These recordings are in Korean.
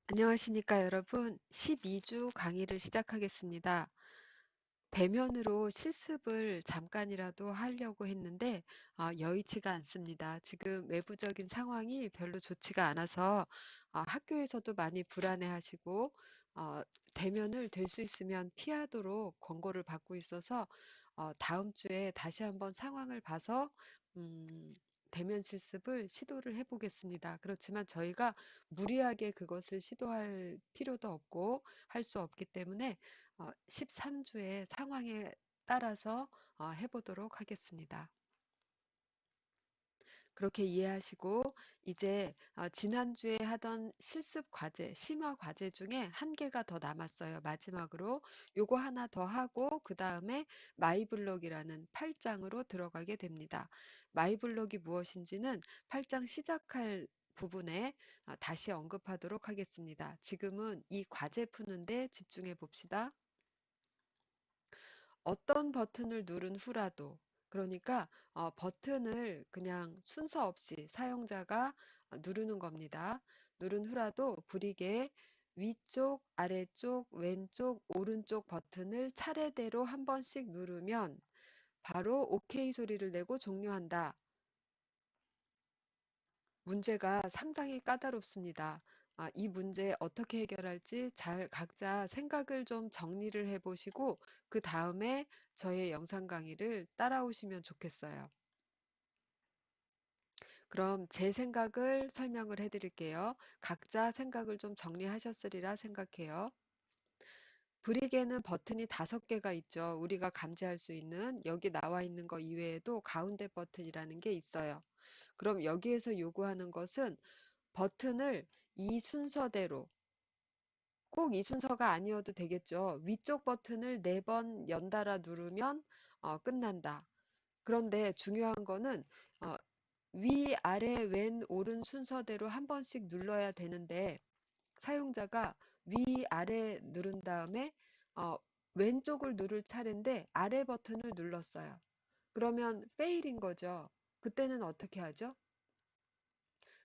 안녕하십니까, 여러분. 12주 강의를 시작하겠습니다. 대면으로 실습을 잠깐이라도 하려고 했는데 여의치가 않습니다. 지금 외부적인 상황이 별로 좋지가 않아서 학교에서도 많이 불안해하시고 대면을 될 수 있으면 피하도록 권고를 받고 있어서 다음 주에 다시 한번 상황을 봐서 음, 대면 실습을 시도를 해보겠습니다. 그렇지만 저희가 무리하게 그것을 시도할 필요도 없고 할 수 없기 때문에 13주의 상황에 따라서 해보도록 하겠습니다. 그렇게 이해하시고 이제 지난주에 하던 실습 과제, 심화 과제 중에 한 개가 더 남았어요. 마지막으로 요거 하나 더 하고 그 다음에 마이블록이라는 8장으로 들어가게 됩니다. 마이블록이 무엇인지는 8장 시작할 부분에 다시 언급하도록 하겠습니다. 지금은 이 과제 푸는데 집중해 봅시다. 어떤 버튼을 누른 후라도, 그러니까 버튼을 그냥 순서 없이 사용자가 누르는 겁니다. 누른 후라도 불이게 위쪽, 아래쪽, 왼쪽, 오른쪽 버튼을 차례대로 한 번씩 누르면 바로 OK 소리를 내고 종료한다. 문제가 상당히 까다롭습니다. 이 문제 어떻게 해결할지 잘 각자 생각을 좀 정리를 해보시고 그 다음에 저의 영상 강의를 따라오시면 좋겠어요. 그럼 제 생각을 설명을 해드릴게요. 각자 생각을 좀 정리하셨으리라 생각해요. 브릭에는 버튼이 5개가 있죠. 우리가 감지할 수 있는 여기 나와 있는 거 이외에도 가운데 버튼이라는 게 있어요. 그럼 여기에서 요구하는 것은 버튼을 이 순서대로 꼭 이 순서가 아니어도 되겠죠. 위쪽 버튼을 4번 연달아 누르면 끝난다. 그런데 중요한 거는 어, 위, 아래, 왼, 오른 순서대로 한 번씩 눌러야 되는데 사용자가 위, 아래 누른 다음에 어, 왼쪽을 누를 차례인데 아래 버튼을 눌렀어요. 그러면 페일인 거죠. 그때는 어떻게 하죠?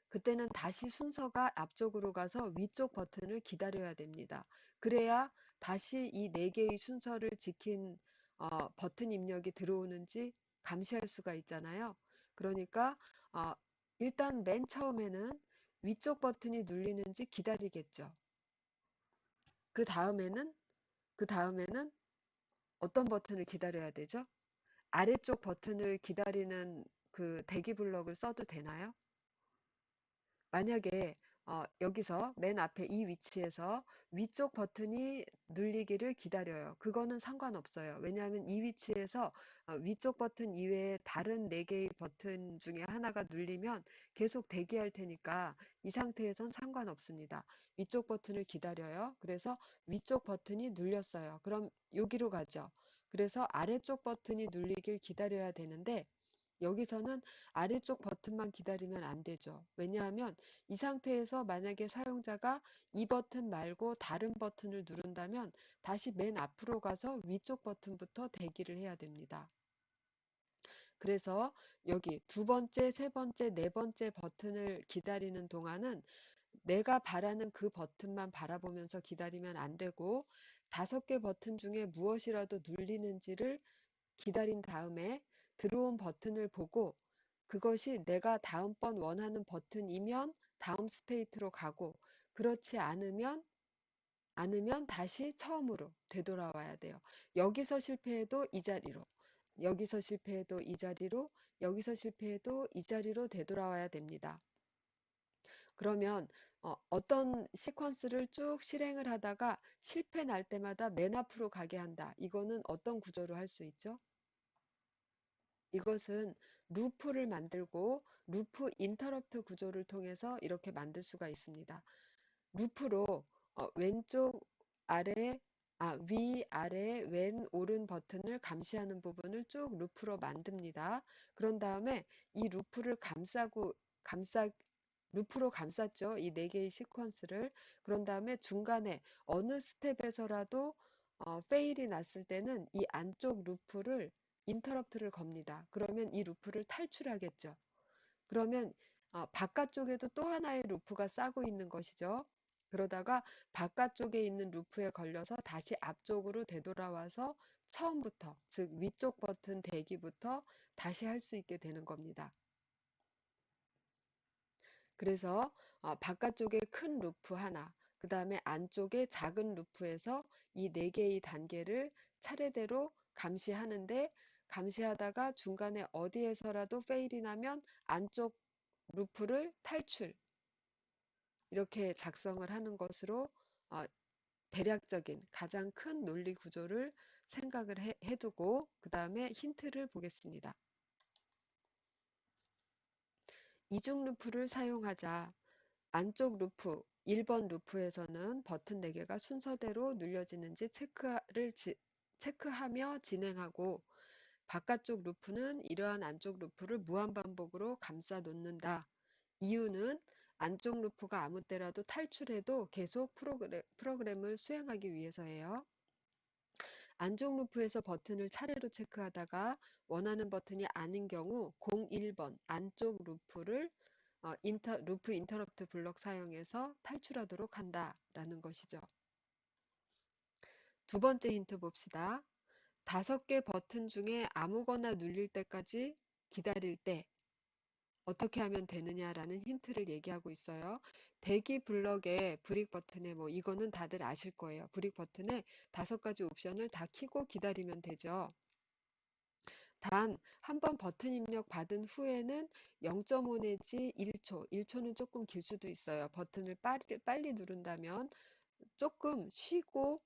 그때는 다시 순서가 앞쪽으로 가서 위쪽 버튼을 기다려야 됩니다. 그래야 다시 이 4개의 순서를 지킨 버튼 입력이 들어오는지 감시할 수가 있잖아요. 그러니까 어, 일단 맨 처음에는 위쪽 버튼이 눌리는지 기다리겠죠. 그 다음에는 어떤 버튼을 기다려야 되죠? 아래쪽 버튼을 기다리는 그 대기 블럭을 써도 되나요? 만약에 여기서 맨 앞에 이 위치에서 위쪽 버튼이 눌리기를 기다려요. 그거는 상관없어요. 왜냐하면 이 위치에서 위쪽 버튼 이외에 다른 4개의 버튼 중에 하나가 눌리면 계속 대기할 테니까 이 상태에선 상관없습니다. 위쪽 버튼을 기다려요. 그래서 위쪽 버튼이 눌렸어요. 그럼 여기로 가죠. 그래서 아래쪽 버튼이 눌리길 기다려야 되는데 여기서는 아래쪽 버튼만 기다리면 안 되죠. 왜냐하면 이 상태에서 만약에 사용자가 이 버튼 말고 다른 버튼을 누른다면 다시 맨 앞으로 가서 위쪽 버튼부터 대기를 해야 됩니다. 그래서 여기 두 번째, 세 번째, 네 번째 버튼을 기다리는 동안은 내가 바라는 그 버튼만 바라보면서 기다리면 안 되고 5개 버튼 중에 무엇이라도 눌리는지를 기다린 다음에 들어온 버튼을 보고 그것이 내가 다음번 원하는 버튼이면 다음 스테이트로 가고 그렇지 않으면 다시 처음으로 되돌아와야 돼요. 여기서 실패해도 이 자리로, 여기서 실패해도 이 자리로, 여기서 실패해도 이 자리로 되돌아와야 됩니다. 그러면 어떤 시퀀스를 쭉 실행을 하다가 실패 날 때마다 맨 앞으로 가게 한다. 이거는 어떤 구조로 할 수 있죠? 이것은 루프를 만들고 루프 인터럽트 구조를 통해서 이렇게 만들 수가 있습니다. 루프로 왼쪽 아래 위 아래 왼 오른 버튼을 감시하는 부분을 쭉 루프로 만듭니다. 그런 다음에 이 루프를 루프로 감쌌죠. 이 4개의 시퀀스를. 그런 다음에 중간에 어느 스텝에서라도 페일이 났을 때는 이 안쪽 루프를 인터럽트를 겁니다. 그러면 이 루프를 탈출하겠죠. 그러면 바깥쪽에도 또 하나의 루프가 싸고 있는 것이죠. 그러다가 바깥쪽에 있는 루프에 걸려서 다시 앞쪽으로 되돌아와서 처음부터, 즉 위쪽 버튼 대기부터 다시 할 수 있게 되는 겁니다. 그래서 바깥쪽에 큰 루프 하나, 그 다음에 안쪽에 작은 루프에서 이 네 개의 단계를 차례대로 감시하는데, 감시하다가 중간에 어디에서라도 페일이 나면 안쪽 루프를 탈출, 이렇게 작성을 하는 것으로 어, 대략적인 가장 큰 논리 구조를 생각을 해두고 그 다음에 힌트를 보겠습니다. 이중 루프를 사용하자. 안쪽 루프 1번 루프에서는 버튼 4개가 순서대로 눌려지는지 체크하며 진행하고, 바깥쪽 루프는 이러한 안쪽 루프를 무한반복으로 감싸 놓는다. 이유는 안쪽 루프가 아무 때라도 탈출해도 계속 프로그램을 수행하기 위해서예요. 안쪽 루프에서 버튼을 차례로 체크하다가 원하는 버튼이 아닌 경우 01번 안쪽 루프를 루프 인터럽트 블럭 사용해서 탈출하도록 한다라는 것이죠. 두 번째 힌트 봅시다. 5개 버튼 중에 아무거나 눌릴 때까지 기다릴 때 어떻게 하면 되느냐라는 힌트를 얘기하고 있어요. 대기 블럭의 브릭 버튼에 이거는 다들 아실 거예요. 브릭 버튼에 5가지 옵션을 다 켜고 기다리면 되죠. 단, 한 번 버튼 입력 받은 후에는 0.5 내지 1초, 1초는 조금 길 수도 있어요. 버튼을 빨리 누른다면 조금 쉬고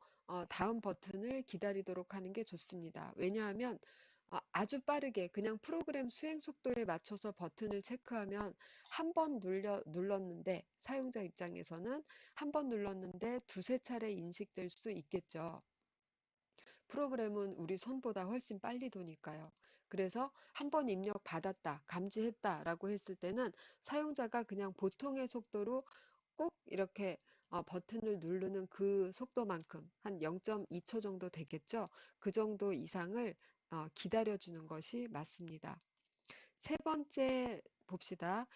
다음 버튼을 기다리도록 하는 게 좋습니다. 왜냐하면 아주 빠르게 그냥 프로그램 수행 속도에 맞춰서 버튼을 체크하면 한 번 눌렀는데, 사용자 입장에서는 한 번 눌렀는데 두세 차례 인식될 수 있겠죠. 프로그램은 우리 손보다 훨씬 빨리 도니까요. 그래서 한 번 입력 받았다, 감지했다라고 했을 때는 사용자가 그냥 보통의 속도로 꾹 이렇게 버튼을 누르는 그 속도만큼 한 0.2초 정도 되겠죠. 그 정도 이상을 기다려주는 것이 맞습니다. 세 번째 봅시다.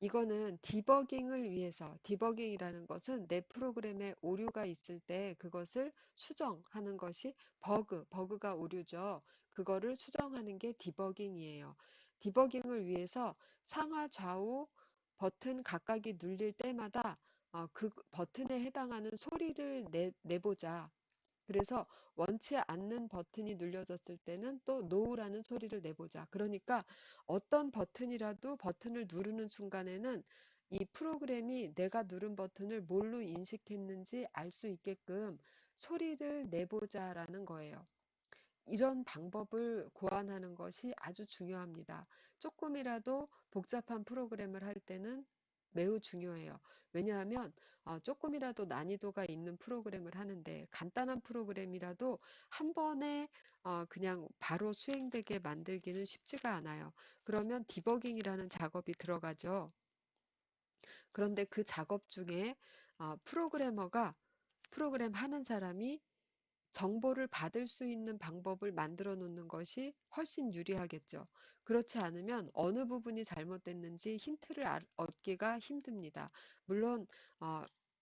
이거는 디버깅을 위해서, 디버깅이라는 것은 내 프로그램에 오류가 있을 때 그것을 수정하는 것이 버그가 오류죠. 그거를 수정하는 게 디버깅이에요. 디버깅을 위해서 상하 좌우 버튼 각각이 눌릴 때마다 그 버튼에 해당하는 소리를 내보자. 그래서 원치 않는 버튼이 눌려졌을 때는 또 노우라는 소리를 내보자. 그러니까 어떤 버튼이라도 버튼을 누르는 순간에는 이 프로그램이 내가 누른 버튼을 뭘로 인식했는지 알 수 있게끔 소리를 내보자라는 거예요. 이런 방법을 고안하는 것이 아주 중요합니다. 조금이라도 복잡한 프로그램을 할 때는 매우 중요해요. 왜냐하면 조금이라도 난이도가 있는 프로그램을 하는데, 간단한 프로그램이라도 한 번에 그냥 바로 수행되게 만들기는 쉽지가 않아요. 그러면 디버깅이라는 작업이 들어가죠. 그런데 그 작업 중에 프로그램 하는 사람이 정보를 받을 수 있는 방법을 만들어 놓는 것이 훨씬 유리하겠죠. 그렇지 않으면 어느 부분이 잘못됐는지 힌트를 얻기가 힘듭니다. 물론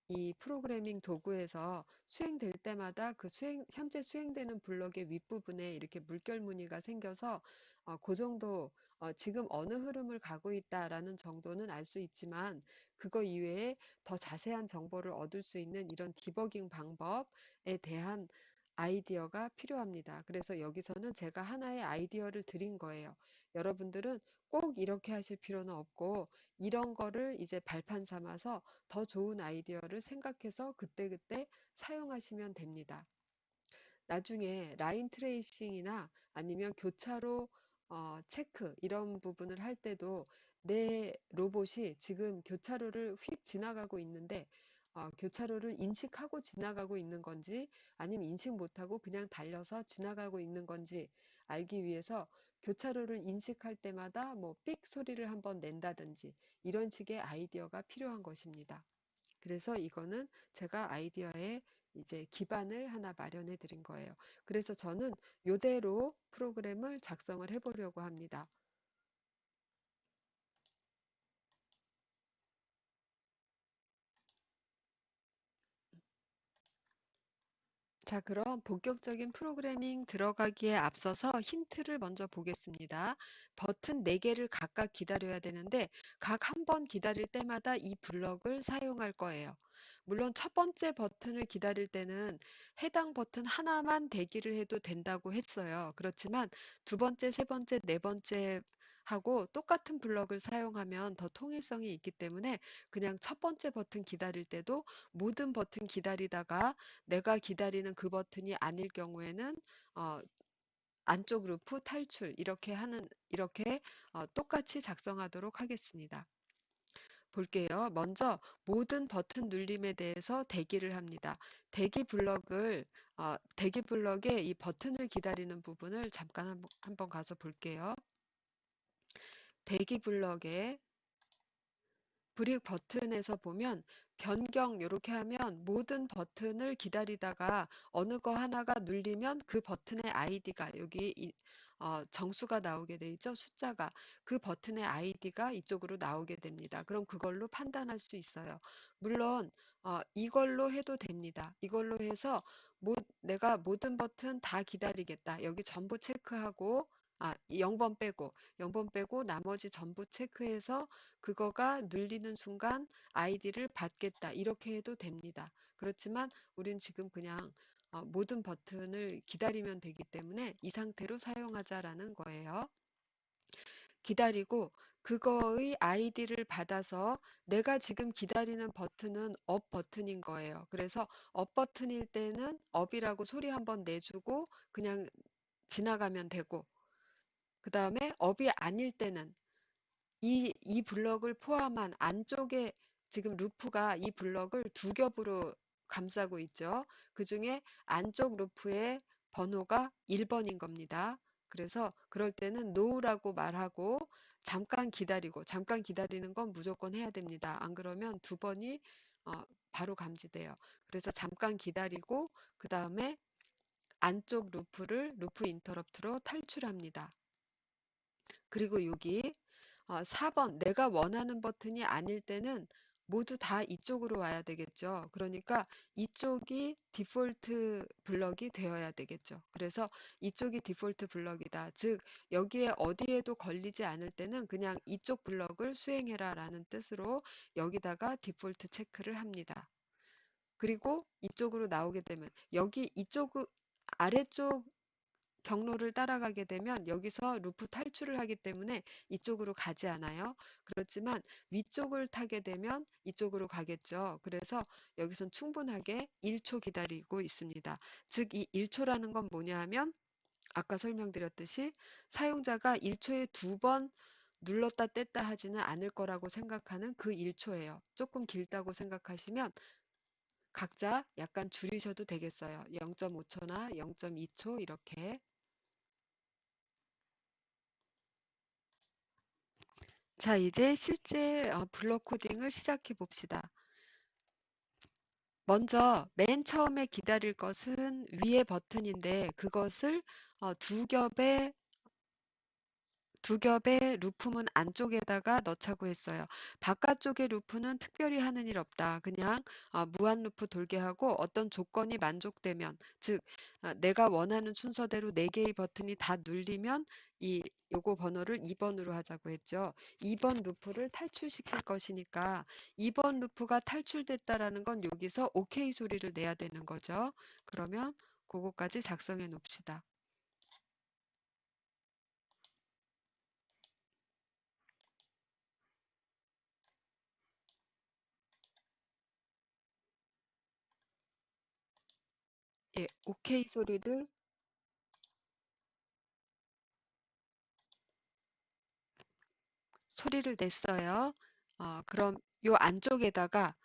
이 프로그래밍 도구에서 수행될 때마다 그 현재 수행되는 블럭의 윗부분에 이렇게 물결 무늬가 생겨서 그 정도 지금 어느 흐름을 가고 있다라는 정도는 알 수 있지만, 그거 이외에 더 자세한 정보를 얻을 수 있는 이런 디버깅 방법에 대한 아이디어가 필요합니다. 그래서 여기서는 제가 하나의 아이디어를 드린 거예요. 여러분들은 꼭 이렇게 하실 필요는 없고, 이런 거를 이제 발판 삼아서 더 좋은 아이디어를 생각해서 그때그때 사용하시면 됩니다. 나중에 라인 트레이싱이나 아니면 교차로 체크 이런 부분을 할 때도 내 로봇이 지금 교차로를 휙 지나가고 있는데 교차로를 인식하고 지나가고 있는 건지 아니면 인식 못하고 그냥 달려서 지나가고 있는 건지 알기 위해서 교차로를 인식할 때마다 삑 소리를 한번 낸다든지 이런 식의 아이디어가 필요한 것입니다. 그래서 이거는 제가 아이디어에 이제 기반을 하나 마련해 드린 거예요. 그래서 저는 이대로 프로그램을 작성을 해보려고 합니다. 자, 그럼 본격적인 프로그래밍 들어가기에 앞서서 힌트를 먼저 보겠습니다. 버튼 4개를 각각 기다려야 되는데 각 한 번 기다릴 때마다 이 블럭을 사용할 거예요. 물론 첫 번째 버튼을 기다릴 때는 해당 버튼 하나만 대기를 해도 된다고 했어요. 그렇지만 두 번째, 세 번째, 네 번째 하고 똑같은 블럭을 사용하면 더 통일성이 있기 때문에 그냥 첫 번째 버튼 기다릴 때도 모든 버튼 기다리다가 내가 기다리는 그 버튼이 아닐 경우에는 어, 안쪽 루프 탈출 이렇게 똑같이 작성하도록 하겠습니다. 볼게요. 먼저 모든 버튼 눌림에 대해서 대기를 합니다. 대기 블럭에 이 버튼을 기다리는 부분을 잠깐 한번 가서 볼게요. 대기 블럭에 브릭 버튼에서 보면 변경 이렇게 하면 모든 버튼을 기다리다가 어느 거 하나가 눌리면 그 버튼의 아이디가 여기 정수가 나오게 돼 있죠. 숫자가 그 버튼의 아이디가 이쪽으로 나오게 됩니다. 그럼 그걸로 판단할 수 있어요. 물론 이걸로 해도 됩니다. 이걸로 해서 내가 모든 버튼 다 기다리겠다. 여기 전부 체크하고 0번 빼고 나머지 전부 체크해서 그거가 눌리는 순간 아이디를 받겠다. 이렇게 해도 됩니다. 그렇지만 우린 지금 그냥 모든 버튼을 기다리면 되기 때문에 이 상태로 사용하자라는 거예요. 기다리고 그거의 아이디를 받아서 내가 지금 기다리는 버튼은 업 버튼인 거예요. 그래서 업 버튼일 때는 업이라고 소리 한번 내주고 그냥 지나가면 되고 그 다음에 업이 아닐 때는 이 블럭을 포함한 안쪽에 지금 루프가 이 블럭을 두 겹으로 감싸고 있죠. 그 중에 안쪽 루프의 번호가 1번인 겁니다. 그래서 그럴 때는 no라고 말하고 잠깐 기다리는 건 무조건 해야 됩니다. 안 그러면 두 번이 바로 감지돼요. 그래서 잠깐 기다리고 그 다음에 안쪽 루프 인터럽트로 탈출합니다. 그리고 여기 4번 내가 원하는 버튼이 아닐 때는 모두 다 이쪽으로 와야 되겠죠. 그러니까 이쪽이 디폴트 블럭이 되어야 되겠죠. 그래서 이쪽이 디폴트 블럭이다. 즉 여기에 어디에도 걸리지 않을 때는 그냥 이쪽 블럭을 수행해라 라는 뜻으로 여기다가 디폴트 체크를 합니다. 그리고 이쪽으로 나오게 되면 여기 아래쪽 경로를 따라가게 되면 여기서 루프 탈출을 하기 때문에 이쪽으로 가지 않아요. 그렇지만 위쪽을 타게 되면 이쪽으로 가겠죠. 그래서 여기선 충분하게 1초 기다리고 있습니다. 즉, 이 1초라는 건 뭐냐 하면 아까 설명드렸듯이 사용자가 1초에 2번 눌렀다 뗐다 하지는 않을 거라고 생각하는 그 1초예요. 조금 길다고 생각하시면 각자 약간 줄이셔도 되겠어요. 0.5초나 0.2초 이렇게. 자, 이제 실제 블록 코딩을 시작해 봅시다. 먼저 맨 처음에 기다릴 것은 위의 버튼인데 그것을 두 겹의 루프문 안쪽에다가 넣자고 했어요. 바깥쪽의 루프는 특별히 하는 일 없다. 그냥 무한 루프 돌게 하고 어떤 조건이 만족되면, 즉 내가 원하는 순서대로 4개의 버튼이 다 눌리면 요거 번호를 2번으로 하자고 했죠. 2번 루프를 탈출시킬 것이니까 2번 루프가 탈출됐다라는 건 여기서 OK 소리를 내야 되는 거죠. 그러면 그거까지 작성해 놓읍시다. 예, OK 소리를 냈어요. 그럼 요 안쪽에다가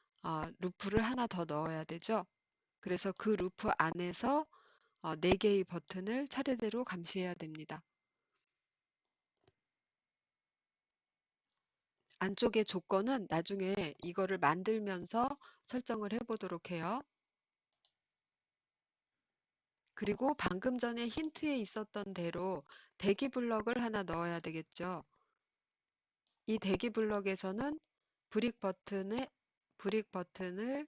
루프를 하나 더 넣어야 되죠. 그래서 그 루프 안에서 4개의 버튼을 차례대로 감시해야 됩니다. 안쪽의 조건은 나중에 이거를 만들면서 설정을 해보도록 해요. 그리고 방금 전에 힌트에 있었던 대로 대기 블럭을 하나 넣어야 되겠죠. 이 대기 블럭에서는 브릭 버튼을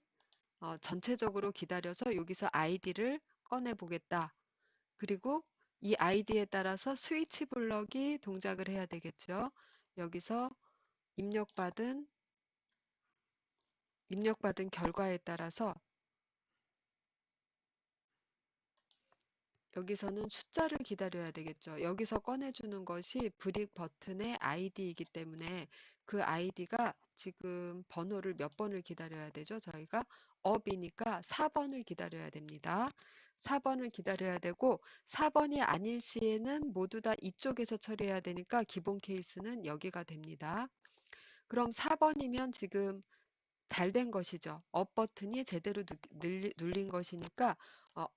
전체적으로 기다려서 여기서 아이디를 꺼내 보겠다. 그리고 이 아이디에 따라서 스위치 블럭이 동작을 해야 되겠죠. 여기서 입력받은 결과에 따라서 여기서는 숫자를 기다려야 되겠죠. 여기서 꺼내주는 것이 브릭 버튼의 아이디이기 때문에 그 아이디가 지금 번호를 몇 번을 기다려야 되죠? 저희가 업이니까 4번을 기다려야 됩니다. 4번을 기다려야 되고 4번이 아닐 시에는 모두 다 이쪽에서 처리해야 되니까 기본 케이스는 여기가 됩니다. 그럼 4번이면 지금 잘 된 것이죠. 업 버튼이 제대로 눌린 것이니까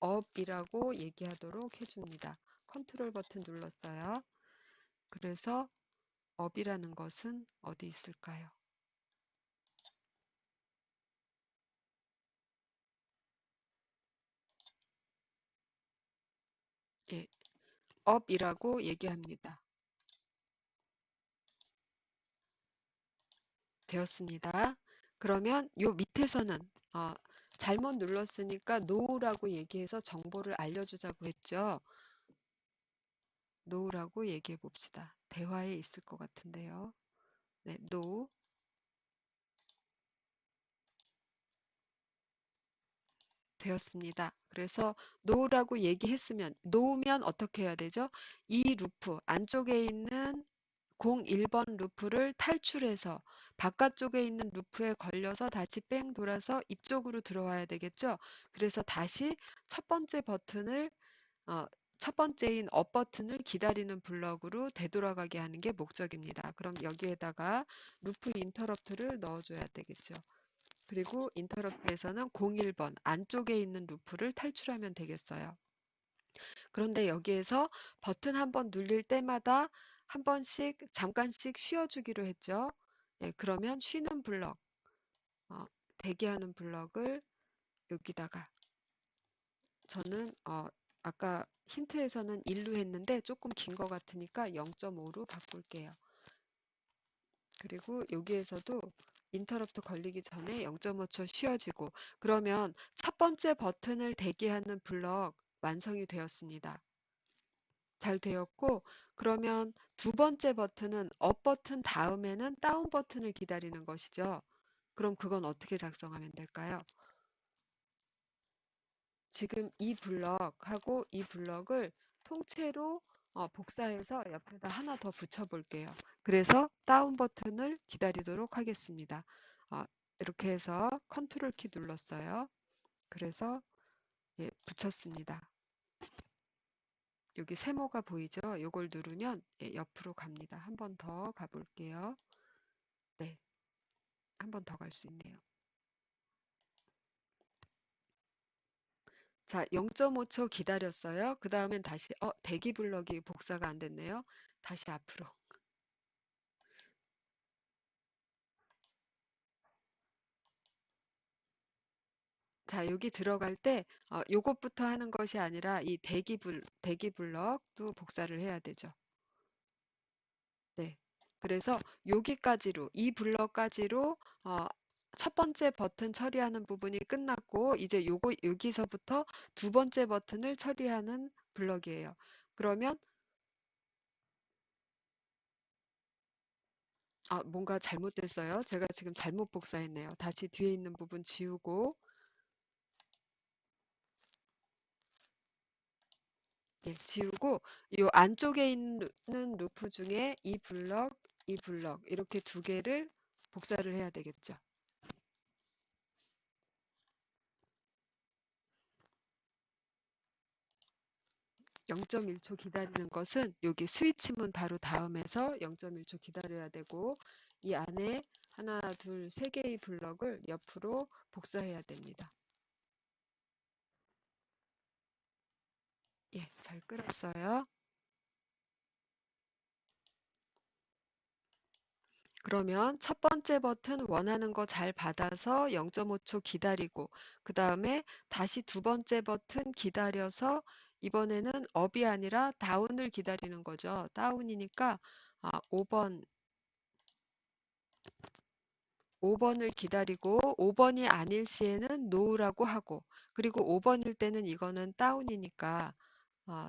업이라고 얘기하도록 해줍니다. 컨트롤 버튼 눌렀어요. 그래서 업이라는 것은 어디 있을까요? 예, 업이라고 얘기합니다. 되었습니다. 그러면 요 밑에서는 잘못 눌렀으니까 no라고 얘기해서 정보를 알려주자고 했죠. no라고 얘기해 봅시다. 대화에 있을 것 같은데요. 네, no. 되었습니다. 그래서 노라고 얘기했으면 놓으면 어떻게 해야 되죠? 이 루프 안쪽에 있는 01번 루프를 탈출해서 바깥쪽에 있는 루프에 걸려서 다시 뺑 돌아서 이쪽으로 들어와야 되겠죠? 그래서 다시 첫 번째 버튼을 첫 번째인 업 버튼을 기다리는 블럭으로 되돌아가게 하는 게 목적입니다. 그럼 여기에다가 루프 인터럽트를 넣어줘야 되겠죠. 그리고 인터럽트에서는 01번 안쪽에 있는 루프를 탈출하면 되겠어요. 그런데 여기에서 버튼 한 번 눌릴 때마다 한 번씩 잠깐씩 쉬어주기로 했죠. 예, 그러면 쉬는 블럭, 어, 대기하는 블럭을 여기다가 저는 아까 힌트에서는 1로 했는데 조금 긴 것 같으니까 0.5로 바꿀게요. 그리고 여기에서도 인터럽트 걸리기 전에 0.5초 쉬어지고 그러면 첫 번째 버튼을 대기하는 블럭 완성이 되었습니다. 잘 되었고 그러면 두 번째 버튼은 업 버튼 다음에는 다운 버튼을 기다리는 것이죠. 그럼 그건 어떻게 작성하면 될까요? 지금 이 블럭하고 이 블럭을 통째로 복사해서 옆에다 하나 더 붙여 볼게요. 그래서 다운 버튼을 기다리도록 하겠습니다. 어, 이렇게 해서 컨트롤 키 눌렀어요. 그래서 예, 붙였습니다. 여기 세모가 보이죠? 이걸 누르면 예, 옆으로 갑니다. 한 번 더 가볼게요. 네, 한 번 더 갈 수 있네요. 자, 0.5초 기다렸어요. 그 다음엔 다시 대기 블럭이 복사가 안 됐네요. 다시 앞으로. 자, 여기 들어갈 때 요것부터 하는 것이 아니라 이 대기 블럭도 복사를 해야 되죠. 네. 그래서 여기까지로 이 블럭까지로 첫 번째 버튼 처리하는 부분이 끝났고 이제 여기서부터 두 번째 버튼을 처리하는 블럭이에요. 그러면 뭔가 잘못됐어요. 제가 지금 잘못 복사했네요. 다시 뒤에 있는 부분 지우고 예, 지우고 이 안쪽에 있는 루프 중에 이 블럭, 이 블럭 이렇게 두 개를 복사를 해야 되겠죠. 0.1초 기다리는 것은 여기 스위치문 바로 다음에서 0.1초 기다려야 되고 이 안에 하나, 둘, 세 개의 블럭을 옆으로 복사해야 됩니다. 예, 잘 끌었어요. 그러면 첫 번째 버튼 원하는 거 잘 받아서 0.5초 기다리고 그 다음에 다시 두 번째 버튼 기다려서 이번에는 업이 아니라 다운을 기다리는 거죠. 다운이니까 5번 5번을 기다리고 5번이 아닐 시에는 노우라고 하고 그리고 5번일 때는 이거는 다운이니까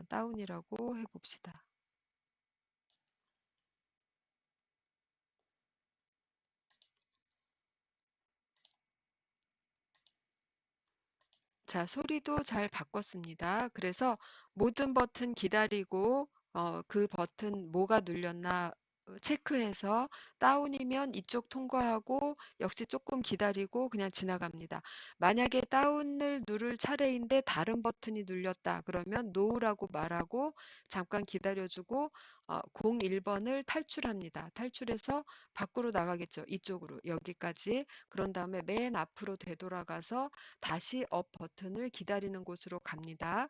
다운이라고 해봅시다. 자, 소리도 잘 바꿨습니다. 그래서 모든 버튼 기다리고 그 버튼 뭐가 눌렸나 체크해서 다운이면 이쪽 통과하고 역시 조금 기다리고 그냥 지나갑니다. 만약에 다운을 누를 차례인데 다른 버튼이 눌렸다. 그러면 노우라고 말하고 잠깐 기다려주고 01번을 탈출합니다. 탈출해서 밖으로 나가겠죠. 이쪽으로 여기까지. 그런 다음에 맨 앞으로 되돌아가서 다시 업 버튼을 기다리는 곳으로 갑니다.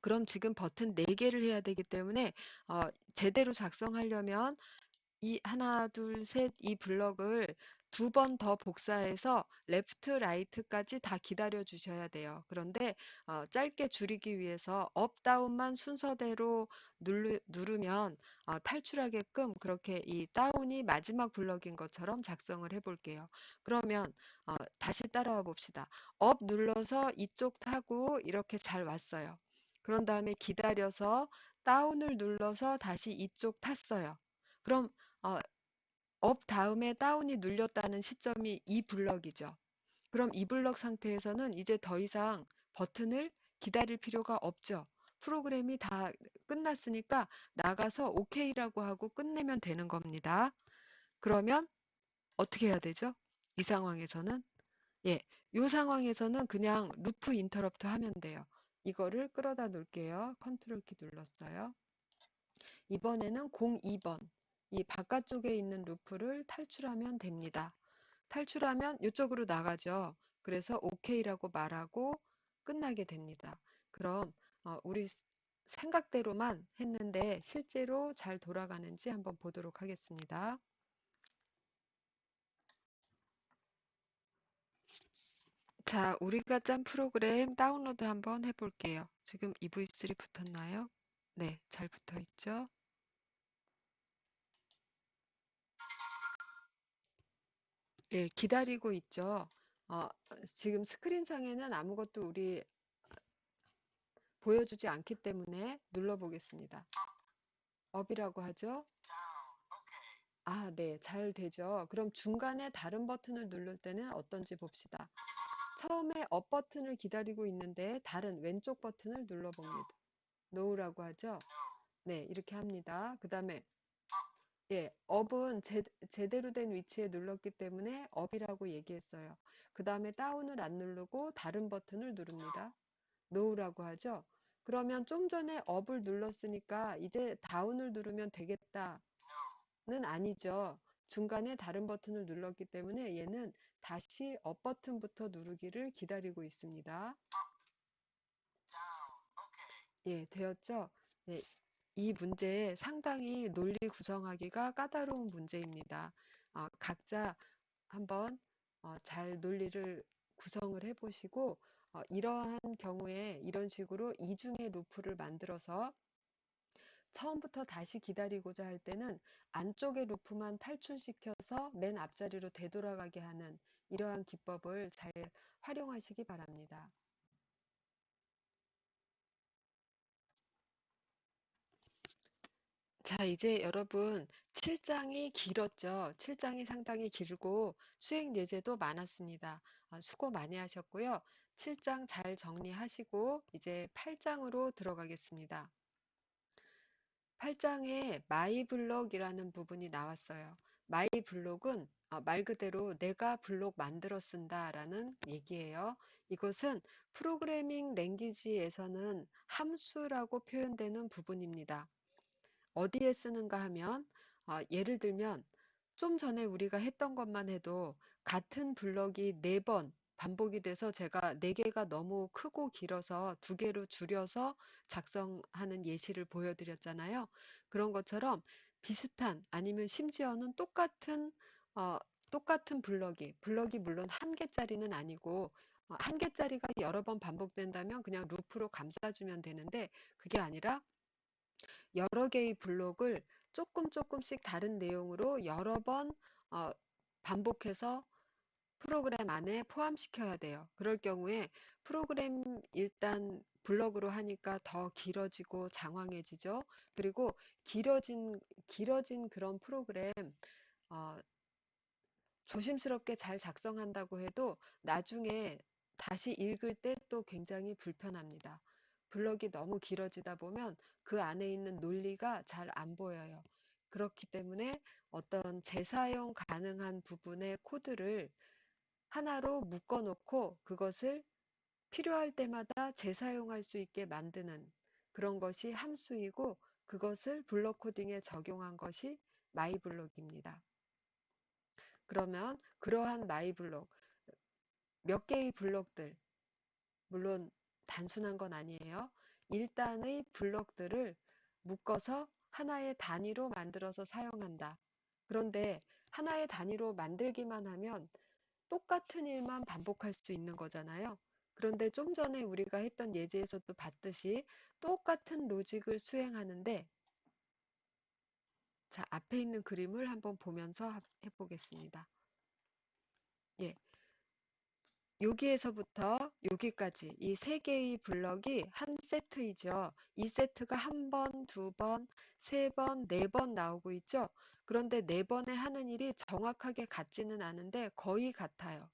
그럼 지금 버튼 4개를 해야 되기 때문에 제대로 작성하려면 이 하나, 둘, 셋, 이 블럭을 2번 더 복사해서 레프트, 라이트까지 다 기다려 주셔야 돼요. 그런데 짧게 줄이기 위해서 업, 다운만 순서대로 누르면 탈출하게끔 그렇게 이 다운이 마지막 블럭인 것처럼 작성을 해 볼게요. 그러면 다시 따라와 봅시다. 업 눌러서 이쪽 타고 이렇게 잘 왔어요. 그런 다음에 기다려서 다운을 눌러서 다시 이쪽 탔어요. 그럼 어, 업 다음에 다운이 눌렸다는 시점이 이 블럭이죠. 그럼 이 블럭 상태에서는 이제 더 이상 버튼을 기다릴 필요가 없죠. 프로그램이 다 끝났으니까 나가서 OK라고 하고 끝내면 되는 겁니다. 그러면 어떻게 해야 되죠? 이 상황에서는 예, 이 상황에서는 그냥 루프 인터럽트 하면 돼요. 이거를 끌어다 놓을게요. 컨트롤 키 눌렀어요. 이번에는 02번 이 바깥쪽에 있는 루프를 탈출하면 됩니다. 탈출하면 이쪽으로 나가죠. 그래서 OK라고 말하고 끝나게 됩니다. 그럼 우리 생각대로만 했는데 실제로 잘 돌아가는지 한번 보도록 하겠습니다. 자, 우리가 짠 프로그램 다운로드 한번 해볼게요. 지금 EV3 붙었나요? 네, 잘 붙어 있죠? 예, 기다리고 있죠. 지금 스크린상에는 아무것도 우리 보여주지 않기 때문에 눌러보겠습니다. 업이라고 하죠. 네, 잘 되죠. 그럼 중간에 다른 버튼을 누를 때는 어떤지 봅시다. 처음에 업 버튼을 기다리고 있는데 다른 왼쪽 버튼을 눌러봅니다. 노우라고 하죠. 네, 이렇게 합니다. 그 다음에 예, 업은 제대로 된 위치에 눌렀기 때문에 업이라고 얘기했어요. 그 다음에 다운을 안 누르고 다른 버튼을 누릅니다. 노우라고 하죠. 그러면 좀 전에 업을 눌렀으니까 이제 다운을 누르면 되겠다는 아니죠. 중간에 다른 버튼을 눌렀기 때문에 얘는 다시 업 버튼부터 누르기를 기다리고 있습니다. 예, 되었죠? 네, 이 문제 상당히 논리 구성하기가 까다로운 문제입니다. 각자 한번 잘 논리를 구성을 해보시고 이러한 경우에 이런 식으로 이중의 루프를 만들어서 처음부터 다시 기다리고자 할 때는 안쪽의 루프만 탈출시켜서 맨 앞자리로 되돌아가게 하는 이러한 기법을 잘 활용하시기 바랍니다. 자, 이제 여러분 7장이 길었죠. 7장이 상당히 길고 수행 예제도 많았습니다. 수고 많이 하셨고요. 7장 잘 정리하시고 이제 8장으로 들어가겠습니다. 8장에 마이 블록이라는 부분이 나왔어요. 마이 블록은 말 그대로 내가 블록 만들어 쓴다라는 얘기예요. 이것은 프로그래밍 랭귀지에서는 함수라고 표현되는 부분입니다. 어디에 쓰는가 하면 예를 들면 좀 전에 우리가 했던 것만 해도 같은 블럭이 4번 반복이 돼서 제가 4개가 너무 크고 길어서 2개로 줄여서 작성하는 예시를 보여드렸잖아요. 그런 것처럼 비슷한 아니면 심지어는 어, 똑같은 블럭이 물론 한 개짜리는 아니고 한 개짜리가 여러 번 반복된다면 그냥 루프로 감싸주면 되는데 그게 아니라 여러 개의 블록을 조금씩 다른 내용으로 여러 번 어, 반복해서 프로그램 안에 포함시켜야 돼요. 그럴 경우에 프로그램 일단 블럭으로 하니까 더 길어지고 장황해지죠. 그리고 길어진 그런 프로그램 어, 조심스럽게 잘 작성한다고 해도 나중에 다시 읽을 때 또 굉장히 불편합니다. 블럭이 너무 길어지다 보면 그 안에 있는 논리가 잘 안 보여요. 그렇기 때문에 어떤 재사용 가능한 부분의 코드를 하나로 묶어 놓고 그것을 필요할 때마다 재사용할 수 있게 만드는 그런 것이 함수이고 그것을 블록 코딩에 적용한 것이 마이블록입니다. 그러면 그러한 마이블록 몇 개의 블록들 물론 단순한 건 아니에요. 일단의 블록들을 묶어서 하나의 단위로 만들어서 사용한다. 그런데 하나의 단위로 만들기만 하면 똑같은 일만 반복할 수 있는 거잖아요. 그런데 좀 전에 우리가 했던 예제에서도 봤듯이 똑같은 로직을 수행하는데 자, 앞에 있는 그림을 한번 보면서 해보겠습니다. 예, 여기에서부터 여기까지 이 세 개의 블럭이 한 세트이죠. 이 세트가 한 번, 두 번, 세 번, 네 번 나오고 있죠. 그런데 네 번에 하는 일이 정확하게 같지는 않은데 거의 같아요.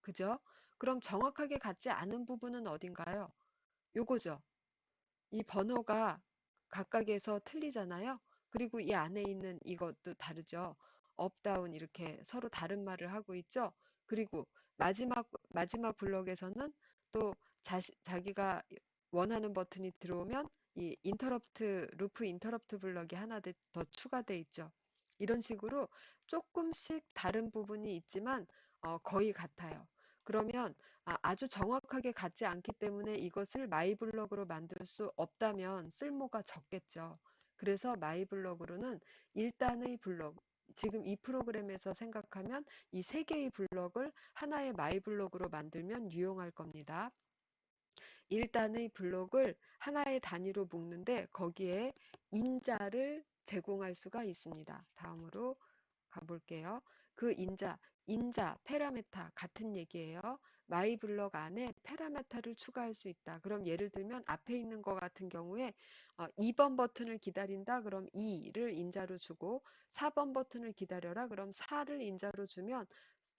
그죠? 그럼 정확하게 같지 않은 부분은 어딘가요? 요거죠. 이 번호가 각각에서 틀리잖아요. 그리고 이 안에 있는 이것도 다르죠. 업, 다운 이렇게 서로 다른 말을 하고 있죠. 그리고 마지막 블록에서는 또 자기가 원하는 버튼이 들어오면 이 루프 인터럽트 블럭이 하나 더 추가돼 있죠. 이런 식으로 조금씩 다른 부분이 있지만 거의 같아요. 그러면 아주 정확하게 같지 않기 때문에 이것을 마이블럭으로 만들 수 없다면 쓸모가 적겠죠. 그래서 마이블럭으로는 일단의 블럭, 지금 이 프로그램에서 생각하면 이 세 개의 블럭을 하나의 마이블럭으로 만들면 유용할 겁니다. 일단의 블록을 하나의 단위로 묶는데 거기에 인자를 제공할 수가 있습니다. 다음으로 가볼게요. 그 인자, 페라메타 같은 얘기예요. 마이 블럭 안에 페라메타를 추가할 수 있다. 그럼 예를 들면 앞에 있는 것 같은 경우에 2번 버튼을 기다린다. 그럼 2를 인자로 주고 4번 버튼을 기다려라. 그럼 4를 인자로 주면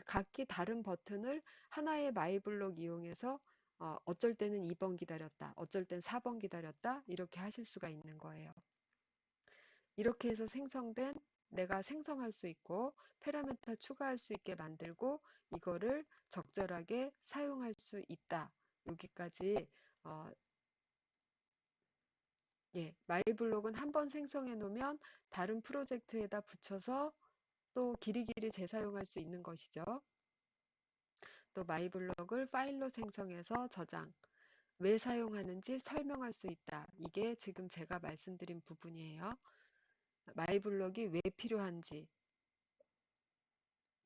각기 다른 버튼을 하나의 마이 블럭 이용해서 어쩔 때는 2번 기다렸다. 어쩔 땐 4번 기다렸다. 이렇게 하실 수가 있는 거예요. 이렇게 해서 내가 생성할 수 있고 파라미터 추가할 수 있게 만들고 이거를 적절하게 사용할 수 있다. 여기까지 어, 마이블록은 한번 생성해 놓으면 다른 프로젝트에다 붙여서 또 길이길이 재사용할 수 있는 것이죠. 또 마이블록을 파일로 생성해서 저장, 왜 사용하는지 설명할 수 있다. 이게 지금 제가 말씀드린 부분이에요. 마이블록이 왜 필요한지,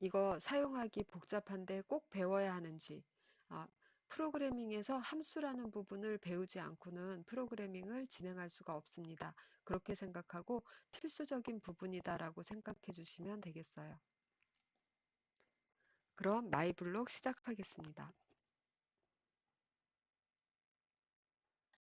이거 사용하기 복잡한데 꼭 배워야 하는지, 아, 프로그래밍에서 함수라는 부분을 배우지 않고는 프로그래밍을 진행할 수가 없습니다. 그렇게 생각하고 필수적인 부분이다라고 생각해 주시면 되겠어요. 그럼 마이블록 시작하겠습니다.